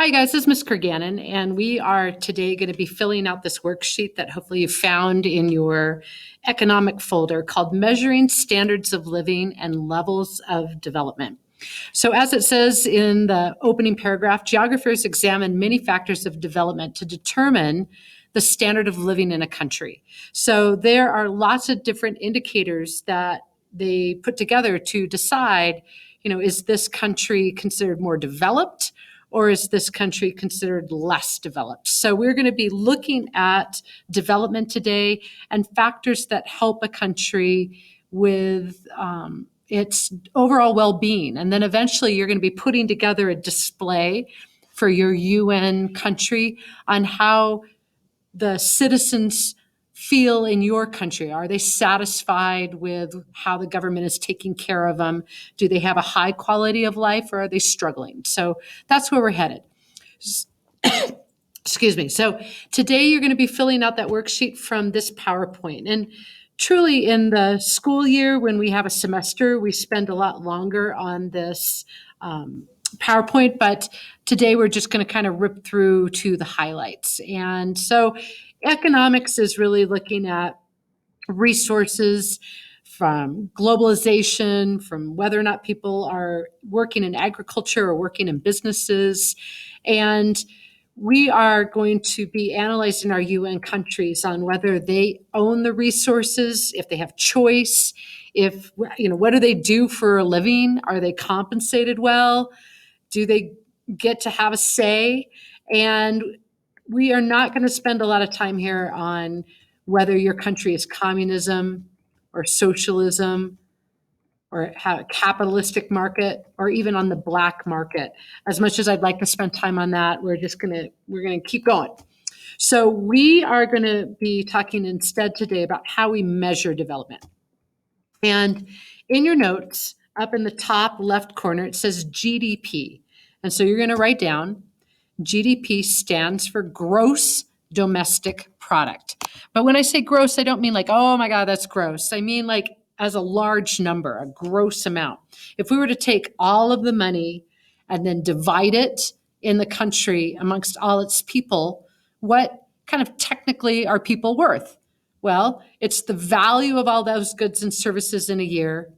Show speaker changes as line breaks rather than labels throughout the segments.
Hi guys, this is Ms. Kurganin, and we are today going to be filling out this worksheet that hopefully you found in your economic folder called Measuring Standards of Living and Levels of Development. So as it says in the opening paragraph, geographers examine many factors of development to determine the standard of living in a country. So there are lots of different indicators that they put together to decide, is this country considered more developed, or is this country considered less developed? So we're going to be looking at development today and factors that help a country with its overall well-being. And then eventually you're going to be putting together a display for your UN country on how the citizens feel in your country. Are they satisfied with how the government is taking care of them? Do they have a high quality of life, or are they struggling? So that's where we're headed. Excuse me. So today you're going to be filling out that worksheet from this PowerPoint. And truly in the school year, when we have a semester, we spend a lot longer on this PowerPoint, but today we're just going to kind of rip through to the highlights. And so economics is really looking at resources, from globalization, from whether or not people are working in agriculture or working in businesses. And we are going to be analyzing our UN countries on whether they own the resources, if they have choice, if, what do they do for a living? Are they compensated well? Do they get to have a say? And we are not going to spend a lot of time here on whether your country is communism or socialism or have a capitalistic market, or even on the black market. As much as I'd like to spend time on that, we're going to keep going. So we are going to be talking instead today about how we measure development. And in your notes, up in the top left corner, it says GDP. And so you're going to write down GDP stands for gross domestic product. But when I say gross, I don't mean like, oh my God, that's gross. I mean like as a large number, a gross amount. If we were to take all of the money and then divide it in the country amongst all its people, what kind of technically are people worth? Well, it's the value of all those goods and services in a year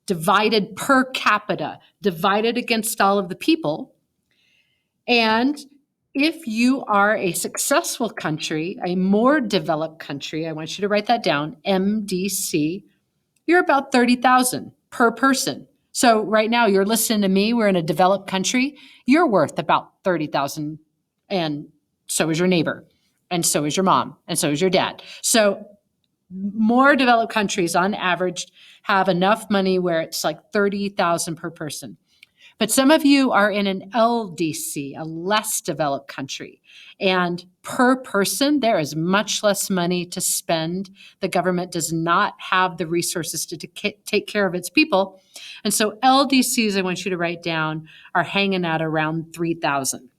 divided per capita, divided against all of the people. And if you are a successful country, a more developed country, I want you to write that down, MDC, you're about 30,000 per person. So right now you're listening to me, we're in a developed country, you're worth about 30,000, and so is your neighbor, and so is your mom, and so is your dad. So more developed countries on average have enough money where it's like 30,000 per person. But some of you are in an LDC, a less developed country. And per person, there is much less money to spend. The government does not have the resources to take care of its people. And so LDCs, I want you to write down, are hanging out around 3,000.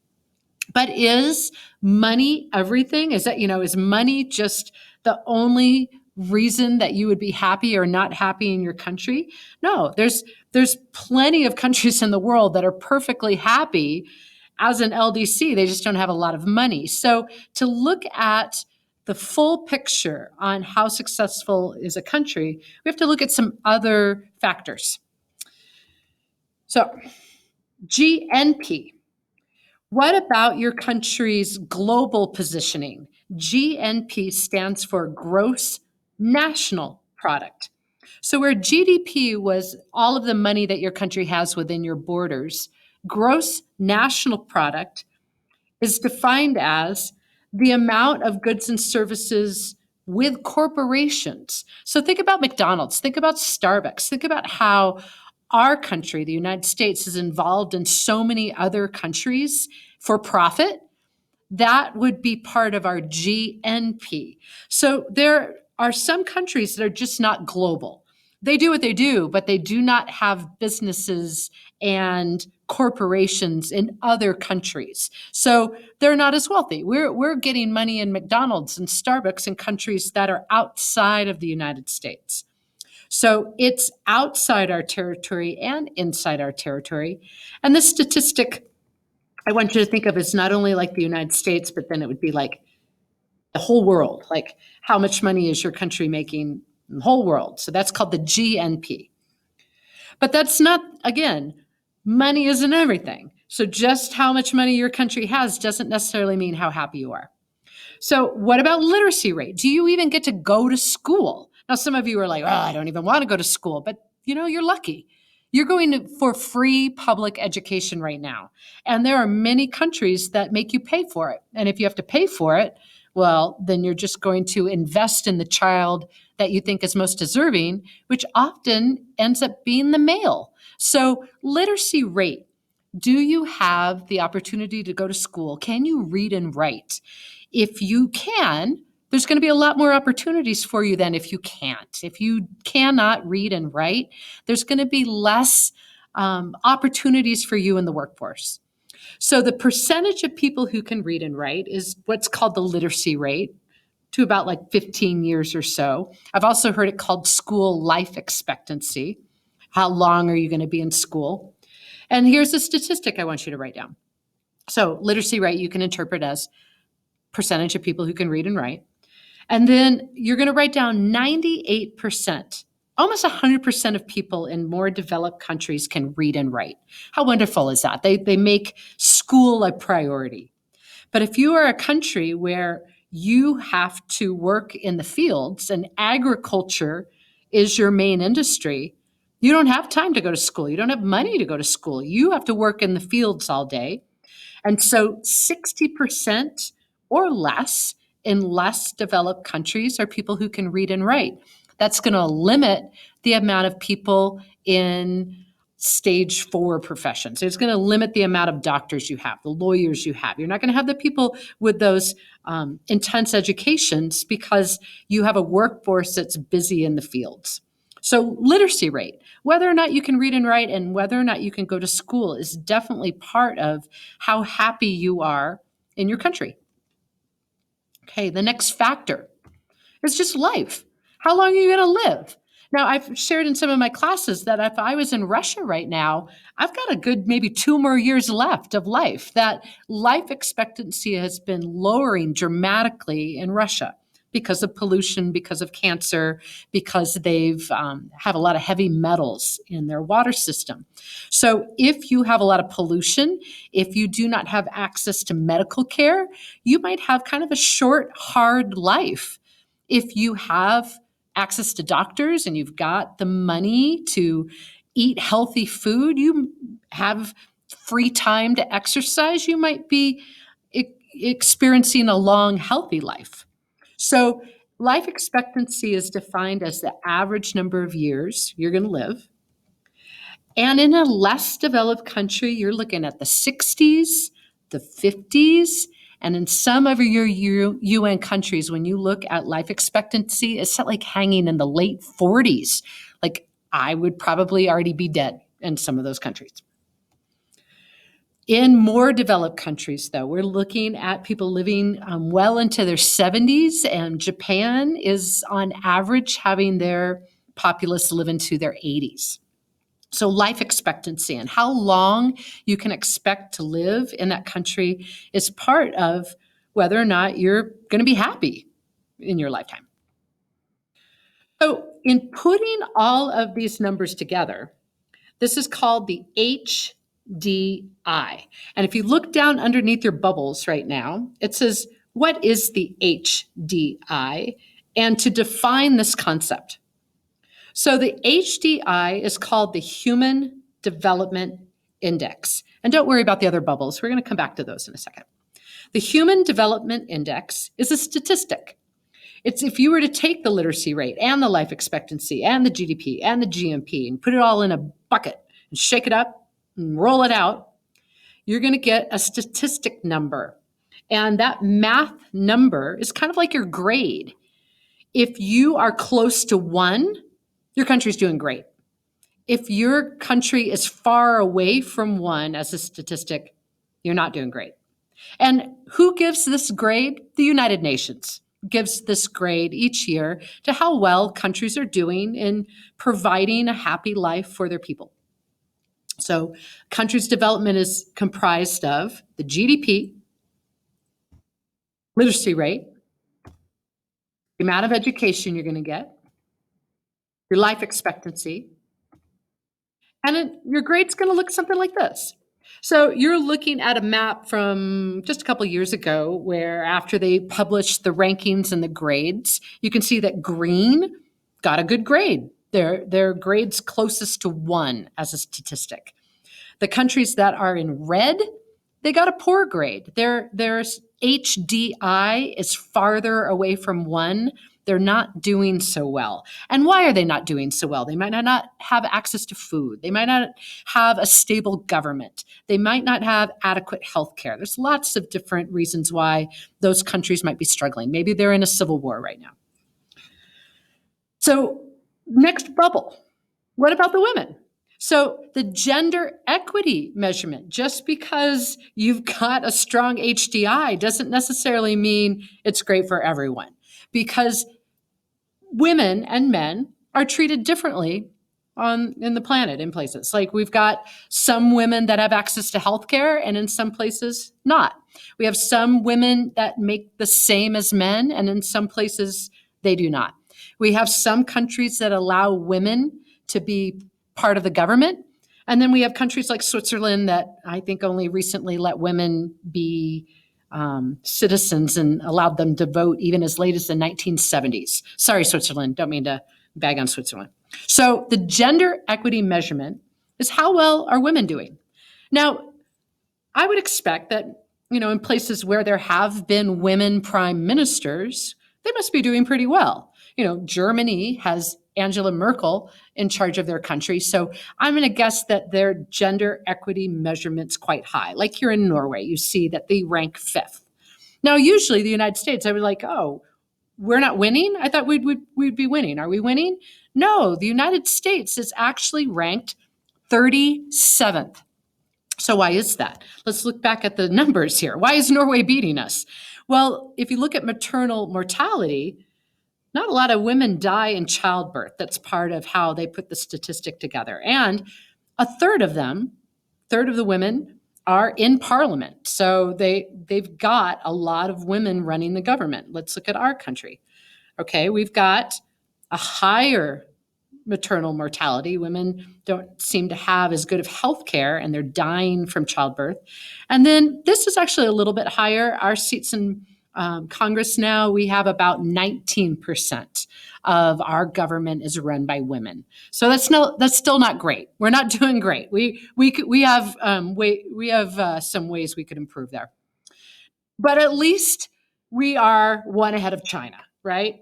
But is money everything? Is money just the only reason that you would be happy or not happy in your country? No, there's plenty of countries in the world that are perfectly happy as an LDC. They just don't have a lot of money. So to look at the full picture on how successful is a country, we have to look at some other factors. So GNP. What about your country's global positioning? GNP stands for gross national product. So where GDP was all of the money that your country has within your borders, gross national product is defined as the amount of goods and services with corporations. So think about McDonald's, think about Starbucks, think about how our country, the United States, is involved in so many other countries for profit. That would be part of our GNP. So there are some countries that are just not global. They do what they do, but they do not have businesses and corporations in other countries. So they're not as wealthy. We're getting money in McDonald's and Starbucks in countries that are outside of the United States. So it's outside our territory and inside our territory. And this statistic I want you to think of as not only like the United States, but then it would be like the whole world. Like how much money is your country making in the whole world? So that's called the GNP. But that's not, again, money isn't everything. So just how much money your country has doesn't necessarily mean how happy you are. So what about literacy rate? Do you even get to go to school? Now, some of you are like, oh, I don't even want to go to school, but you're lucky. You're going for free public education right now. And there are many countries that make you pay for it. And if you have to pay for it, well, then you're just going to invest in the child that you think is most deserving, which often ends up being the male. So literacy rate. Do you have the opportunity to go to school? Can you read and write? If you can, there's going to be a lot more opportunities for you than if you can't. If you cannot read and write, there's going to be less opportunities for you in the workforce. So the percentage of people who can read and write is what's called the literacy rate, to about like 15 years or so. I've also heard it called school life expectancy. How long are you going to be in school? And here's a statistic I want you to write down. So literacy rate you can interpret as percentage of people who can read and write. And then you're going to write down 98%. Almost 100% of people in more developed countries can read and write. How wonderful is that? They make school a priority. But if you are a country where you have to work in the fields and agriculture is your main industry, you don't have time to go to school. You don't have money to go to school. You have to work in the fields all day. And so 60% or less in less developed countries are people who can read and write. That's going to limit the amount of people in stage 4 professions. It's going to limit the amount of doctors you have, the lawyers you have. You're not going to have the people with those intense educations because you have a workforce that's busy in the fields. So literacy rate, whether or not you can read and write and whether or not you can go to school is definitely part of how happy you are in your country. Okay, the next factor is just life. How long are you going to live? Now, I've shared in some of my classes that if I was in Russia right now, I've got a good maybe 2 more years left of life. That life expectancy has been lowering dramatically in Russia because of pollution, because of cancer, because they've have a lot of heavy metals in their water system. So if you have a lot of pollution, if you do not have access to medical care, you might have kind of a short, hard life. If you have access to doctors and you've got the money to eat healthy food, you have free time to exercise, you might be experiencing a long, healthy life. So life expectancy is defined as the average number of years you're going to live. And in a less developed country, you're looking at the 60s, the 50s, and in some of your UN countries, when you look at life expectancy, it's like hanging in the late 40s. Like I would probably already be dead in some of those countries. In more developed countries, though, we're looking at people living well into their 70s, and Japan is on average having their populace live into their 80s. So life expectancy and how long you can expect to live in that country is part of whether or not you're going to be happy in your lifetime. So in putting all of these numbers together, this is called the HDI. And if you look down underneath your bubbles right now, it says, what is the HDI? And to define this concept. So the HDI is called the Human Development Index. And don't worry about the other bubbles. We're going to come back to those in a second. The Human Development Index is a statistic. It's if you were to take the literacy rate and the life expectancy and the GDP and the GMP and put it all in a bucket and shake it up and roll it out, you're going to get a statistic number. And that math number is kind of like your grade. If you are close to 1, your country's doing great. If your country is far away from 1 as a statistic, you're not doing great. And who gives this grade? The United Nations gives this grade each year to how well countries are doing in providing a happy life for their people. So, country's development is comprised of the GDP, literacy rate, the amount of education you're going to get, your life expectancy, and your grade's going to look something like this. So you're looking at a map from just a couple of years ago where after they published the rankings and the grades, you can see that green got a good grade. Their grade's closest to 1 as a statistic. The countries that are in red, they got a poor grade. Their HDI is farther away from 1. They're not doing so well. And why are they not doing so well? They might not have access to food. They might not have a stable government. They might not have adequate health care. There's lots of different reasons why those countries might be struggling. Maybe they're in a civil war right now. So, next bubble. What about the women? So the gender equity measurement, just because you've got a strong HDI doesn't necessarily mean it's great for everyone, because women and men are treated differently in the planet in places. Like we've got some women that have access to healthcare and in some places not. We have some women that make the same as men and in some places they do not. We have some countries that allow women to be part of the government. And then we have countries like Switzerland that I think only recently let women be citizens and allowed them to vote even as late as the 1970s. Sorry, Switzerland. Don't mean to bag on Switzerland. So the gender equity measurement is how well are women doing? Now, I would expect that, in places where there have been women prime ministers, they must be doing pretty well. Germany has Angela Merkel in charge of their country. So I'm going to guess that their gender equity measurement's quite high. Like here in Norway, you see that they rank 5th. Now, usually the United States, I would like, oh, we're not winning? I thought we'd be winning. Are we winning? No, the United States is actually ranked 37th. So why is that? Let's look back at the numbers here. Why is Norway beating us? Well, if you look at maternal mortality, not a lot of women die in childbirth. That's part of how they put the statistic together. And a third of the women are in parliament. So they've got a lot of women running the government. Let's look at our country. Okay, we've got a higher maternal mortality. Women don't seem to have as good of health care and they're dying from childbirth. And then this is actually a little bit higher. Our seats in Congress now, we have about 19% of our government is run by women. So that's still not great. We're not doing great. We have some ways we could improve there. But at least we are one ahead of China, right?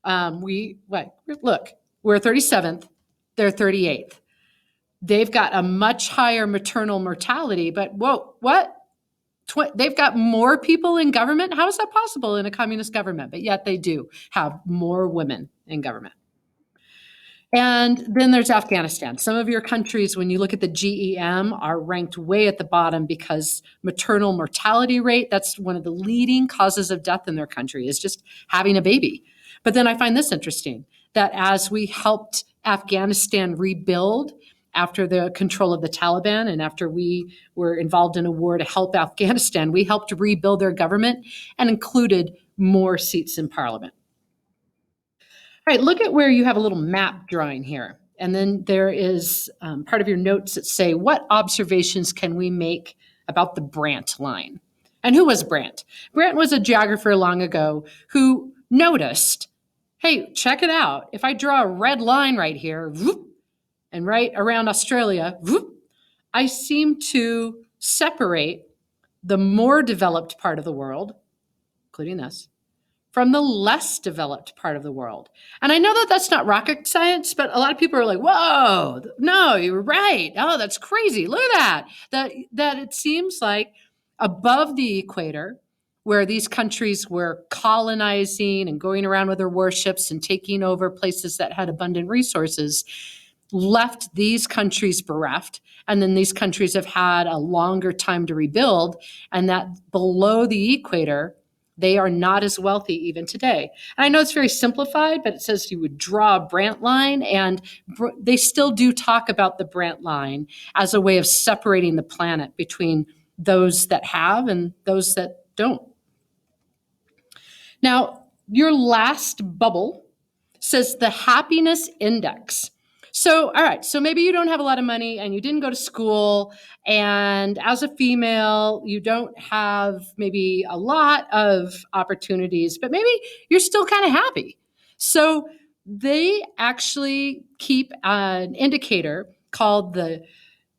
Look, we're 37th, they're 38th. They've got a much higher maternal mortality, but whoa, what? They've got more people in government? How is that possible in a communist government? But yet they do have more women in government. And then there's Afghanistan. Some of your countries, when you look at the GEM, are ranked way at the bottom because maternal mortality rate, that's one of the leading causes of death in their country, is just having a baby. But then I find this interesting, that as we helped Afghanistan rebuild after the control of the Taliban and after we were involved in a war to help Afghanistan, we helped rebuild their government and included more seats in parliament. All right, look at where you have a little map drawing here. And then there is part of your notes that say, what observations can we make about the Brandt line? And who was Brandt? Brandt was a geographer long ago who noticed, hey, check it out. If I draw a red line right here, whoop, and right around Australia, whoop, I seem to separate the more developed part of the world, including this, from the less developed part of the world. And I know that that's not rocket science, but a lot of people are like, whoa, no, you're right. Oh, that's crazy. Look at that. That it seems like above the equator, where these countries were colonizing and going around with their warships and taking over places that had abundant resources, left these countries bereft. And then these countries have had a longer time to rebuild. And that below the equator, They are not as wealthy even today. And I know it's very simplified, but it says you would draw a Brandt line, and they still do talk about the Brandt line as a way of separating the planet between those that have and those that don't. Now, your last bubble says the happiness index. So, all right, so maybe you don't have a lot of money and you didn't go to school, and as a female, you don't have maybe a lot of opportunities, but maybe you're still kind of happy. So, they actually keep an indicator called the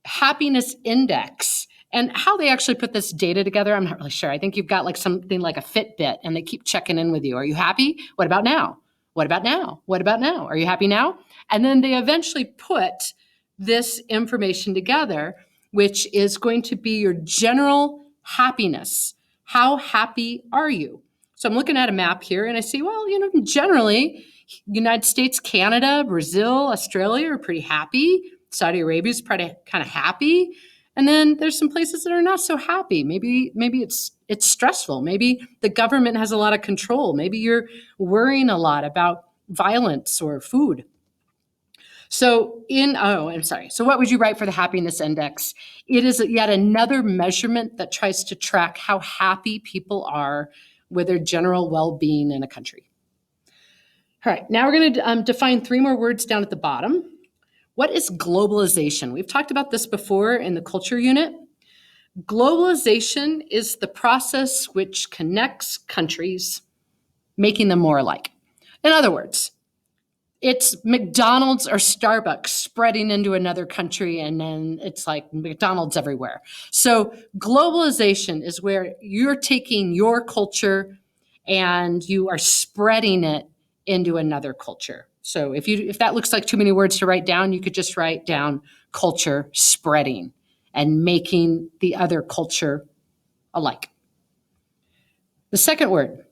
happiness index. And how they actually put this data together, I'm not really sure. I think you've got like something like a Fitbit, and they keep checking in with you. Are you happy? What about now? What about now? What about now? Are you happy now? And then they eventually put this information together, which is going to be your general happiness. How happy are you? So I'm looking at a map here and I see, well, generally, United States, Canada, Brazil, Australia are pretty happy. Saudi Arabia is pretty kind of happy. And then there's some places that are not so happy. Maybe it's stressful. Maybe the government has a lot of control. Maybe you're worrying a lot about violence or food. So So what would you write for the happiness index? It is yet another measurement that tries to track how happy people are with their general well-being in a country. All right, now we're going to define 3 more words down at the bottom. What is globalization? We've talked about this before in the culture unit. Globalization is the process which connects countries, making them more alike. In other words, it's McDonald's or Starbucks spreading into another country, and then it's like McDonald's everywhere. So globalization is where you're taking your culture and you are spreading it into another culture. So if that looks like too many words to write down, you could just write down culture spreading and making the other culture alike. The second word,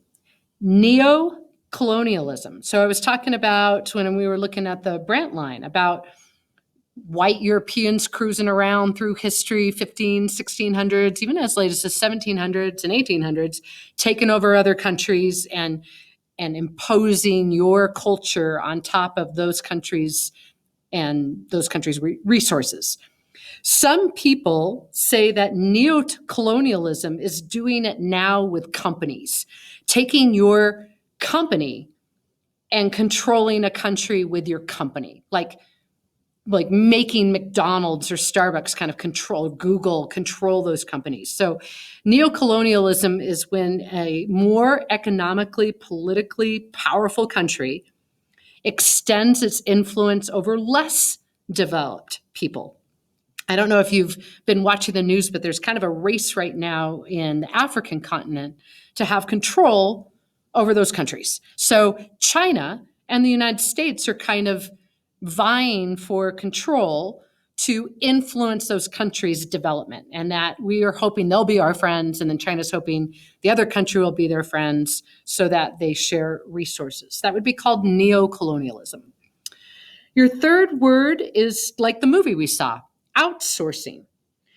neocolonialism. So I was talking about when we were looking at the Brandt line about white Europeans cruising around through history, 1600s, even as late as the 1700s and 1800s, taking over other countries and imposing your culture on top of those countries and those countries' resources. Some people say that neocolonialism is doing it now with companies, taking your company and controlling a country with your company, like making McDonald's or Starbucks kind of control, Google control those companies. So neocolonialism is when a more economically, politically powerful country extends its influence over less developed people. I don't know if you've been watching the news, but there's kind of a race right now in the African continent to have control over those countries. So China and the United States are kind of vying for control to influence those countries' development, and that we are hoping they'll be our friends, and then China's hoping the other country will be their friends so that they share resources. That would be called neocolonialism. Your third word is like the movie we saw, outsourcing.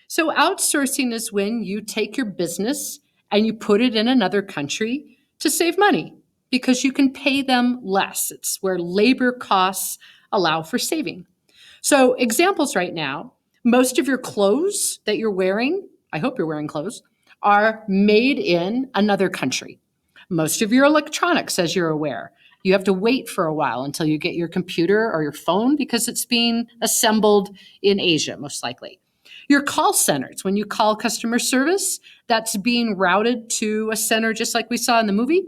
So outsourcing is when you take your business and you put it in another country to save money because you can pay them less. It's where labor costs allow for saving. So examples right now, most of your clothes that you're wearing, I hope you're wearing clothes, are made in another country. Most of your electronics, as you're aware, you have to wait for a while until you get your computer or your phone because it's being assembled in Asia, most likely. Your call centers, when you call customer service, that's being routed to a center just like we saw in the movie.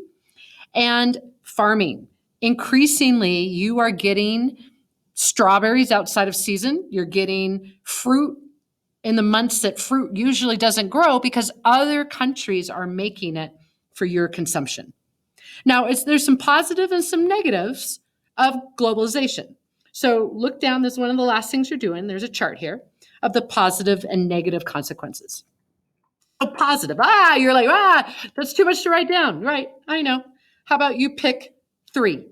And farming. Increasingly, you are getting strawberries outside of season. You're getting fruit in the months that fruit usually doesn't grow because other countries are making it for your consumption. Now, there's some positive and some negatives of globalization. So look down, this is one of the last things you're doing. There's a chart here of the positive and negative consequences. So positive, you're like, that's too much to write down. Right, I know. How about you pick 3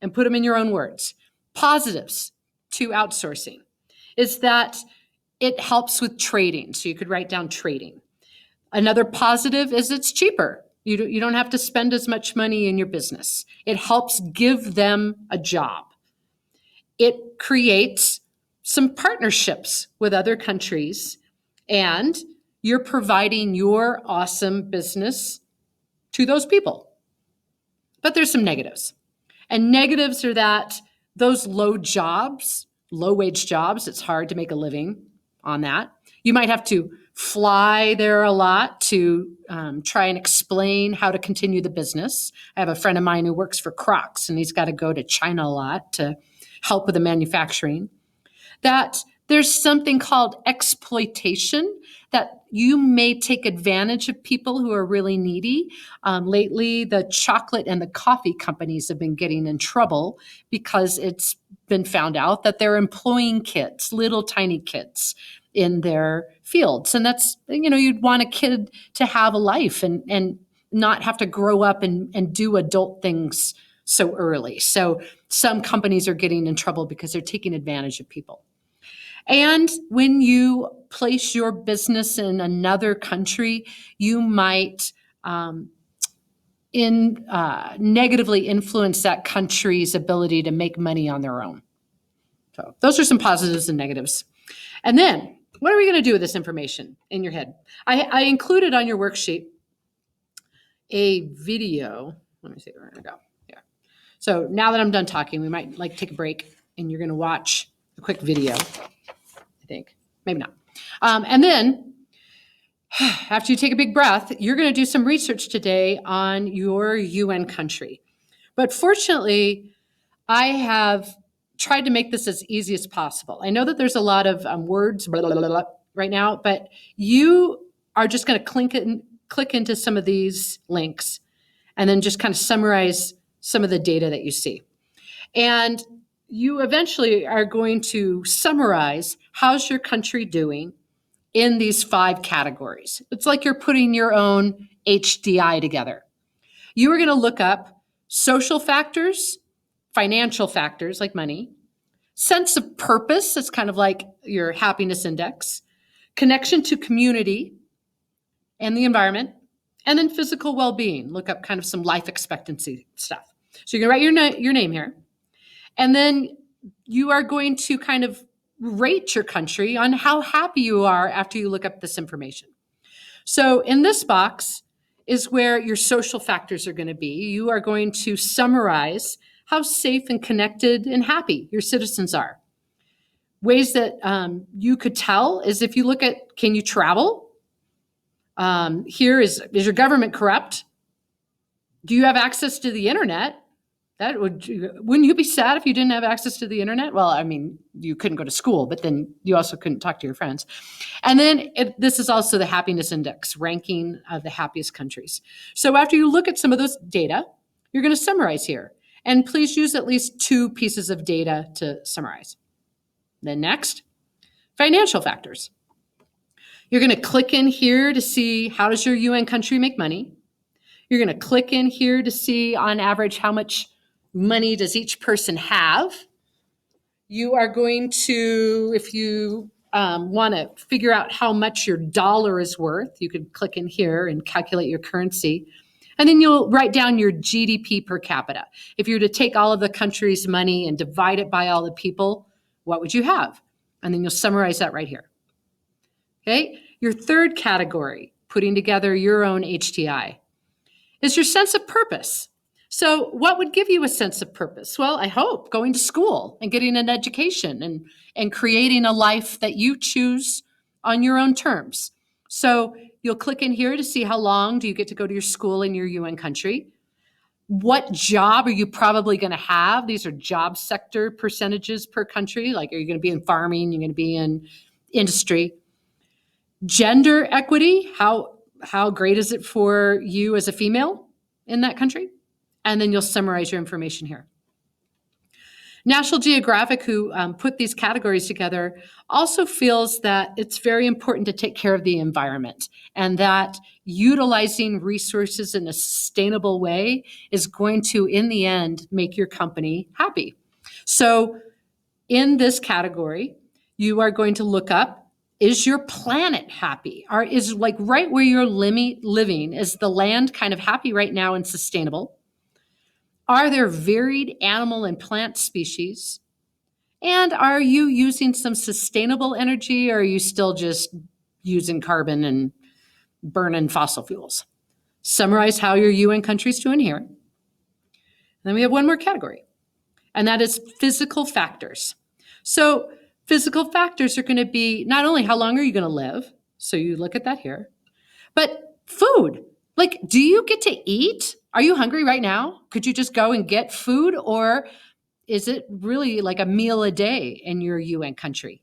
and put them in your own words? Positives to outsourcing is that it helps with trading. So you could write down trading. Another positive is it's cheaper. You don't have to spend as much money in your business. It helps give them a job. It creates some partnerships with other countries, and you're providing your awesome business to those people. But there's some negatives. And negatives are that those low wage jobs, it's hard to make a living on that. You might have to fly there a lot to try and explain how to continue the business. I have a friend of mine who works for Crocs, and he's got to go to China a lot to help with the manufacturing. That there's something called exploitation, that you may take advantage of people who are really needy. Lately, the chocolate and the coffee companies have been getting in trouble because it's been found out that they're employing kids, little tiny kids, in their fields. And that's, you'd want a kid to have a life and not have to grow up and do adult things so early. So some companies are getting in trouble because they're taking advantage of people. And when you place your business in another country, you might negatively influence that country's ability to make money on their own. So those are some positives and negatives. And then, what are we going to do with this information in your head? I included on your worksheet a video. Let me see where we're going to go. Yeah. So now that I'm done talking, we might take a break, and you're going to watch a quick video. I think. Maybe not. And then, after you take a big breath, you're going to do some research today on your UN country. But fortunately, I have tried to make this as easy as possible. I know that there's a lot of words blah, blah, blah, blah, right now, but you are just going to click into some of these links and then just kind of summarize some of the data that you see. And you eventually are going to summarize how's your country doing in these 5 categories. It's like you're putting your own HDI together. You are going to look up social factors, financial factors like money, sense of purpose, it's kind of like your happiness index, connection to community and the environment, and then physical well-being. Look up kind of some life expectancy stuff. So you're going to write your name here. And then you are going to kind of rate your country on how happy you are after you look up this information. So in this box is where your social factors are going to be. You are going to summarize how safe and connected and happy your citizens are. Ways that you could tell is if you look at, can you travel? Here is your government corrupt? Do you have access to the internet? Wouldn't you be sad if you didn't have access to the internet? Well, I mean, you couldn't go to school, but then you also couldn't talk to your friends. And then this is also the happiness index, ranking of the happiest countries. So after you look at some of those data, you're going to summarize here. And please use at least 2 pieces of data to summarize. Then next, financial factors. You're going to click in here to see how does your UN country make money. You're going to click in here to see on average how much money does each person have. You are going to, if you want to figure out how much your dollar is worth, you could click in here and calculate your currency. And then you'll write down your GDP per capita. If you were to take all of the country's money and divide it by all the people, what would you have? And then you'll summarize that right here. Okay? Your third category, putting together your own HTI, is your sense of purpose. So what would give you a sense of purpose? Well, I hope going to school and getting an education and creating a life that you choose on your own terms. So you'll click in here to see how long do you get to go to your school in your UN country. What job are you probably going to have? These are job sector percentages per country. Like, are you going to be in farming? You're going to be in industry. Gender equity. How great is it for you as a female in that country? And then you'll summarize your information here. National Geographic, who put these categories together, also feels that it's very important to take care of the environment and that utilizing resources in a sustainable way is going to, in the end, make your company happy. So in this category, you are going to look up Is your planet happy? Is like right where you're living, is the land kind of happy right now and sustainable? Are there varied animal and plant species? And are you using some sustainable energy, or are you still just using carbon and burning fossil fuels? Summarize how your UN country's doing here. And then we have one more category, and that is physical factors. So physical factors are going to be not only how long are you going to live, so you look at that here, but food. Like, do you get to eat? Are you hungry right now? Could you just go and get food? Or is it really like a meal a day in your UN country?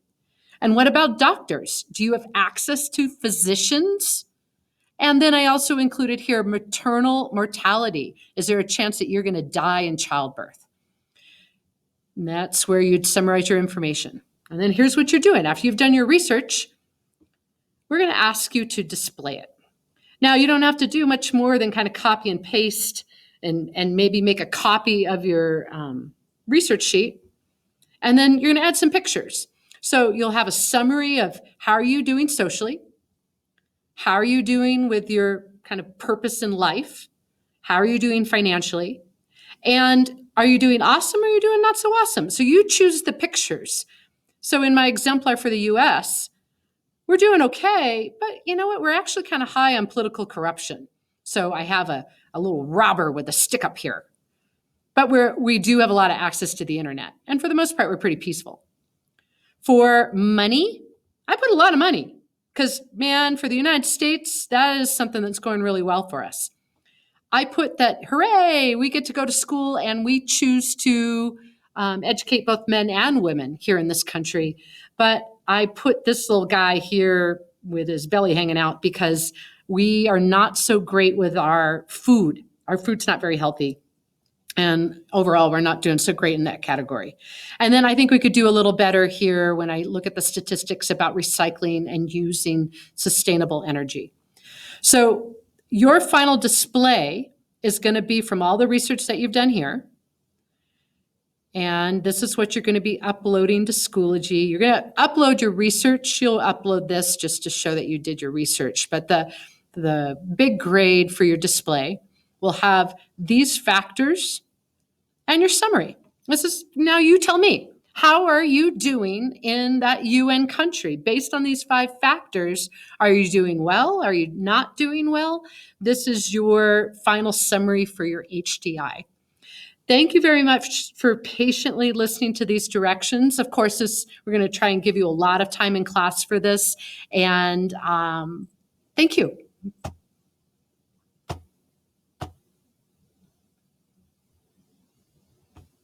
And what about doctors? Do you have access to physicians? And then I also included here maternal mortality. Is there a chance that you're going to die in childbirth? And that's where you'd summarize your information. And then here's what you're doing. After you've done your research, we're going to ask you to display it. Now, you don't have to do much more than kind of copy and paste and maybe make a copy of your research sheet. And then you're going to add some pictures. So you'll have a summary of how are you doing socially? How are you doing with your kind of purpose in life? How are you doing financially? And are you doing awesome or are you doing not so awesome? So you choose the pictures. So in my exemplar for the US, we're doing okay, but you know what? We're actually kind of high on political corruption. So I have a little robber with a stick up here. But we do have a lot of access to the internet. And for the most part, we're pretty peaceful. For money, I put a lot of money because, man, for the United States, that is something that's going really well for us. I put that, hooray, we get to go to school and we choose to educate both men and women here in this country. But I put this little guy here with his belly hanging out because we are not so great with our food. Our food's not very healthy. And overall, we're not doing so great in that category. And then I think we could do a little better here when I look at the statistics about recycling and using sustainable energy. So your final display is going to be from all the research that you've done here. And this is what you're going to be uploading to Schoology. You're going to upload your research. You'll upload this just to show that you did your research. But the big grade for your display will have these factors and your summary. This is, now you tell me, how are you doing in that UN country? Based on these 5 factors, are you doing well? Are you not doing well? This is your final summary for your HDI. Thank you very much for patiently listening to these directions. Of course, we're going to try and give you a lot of time in class for this. And thank you.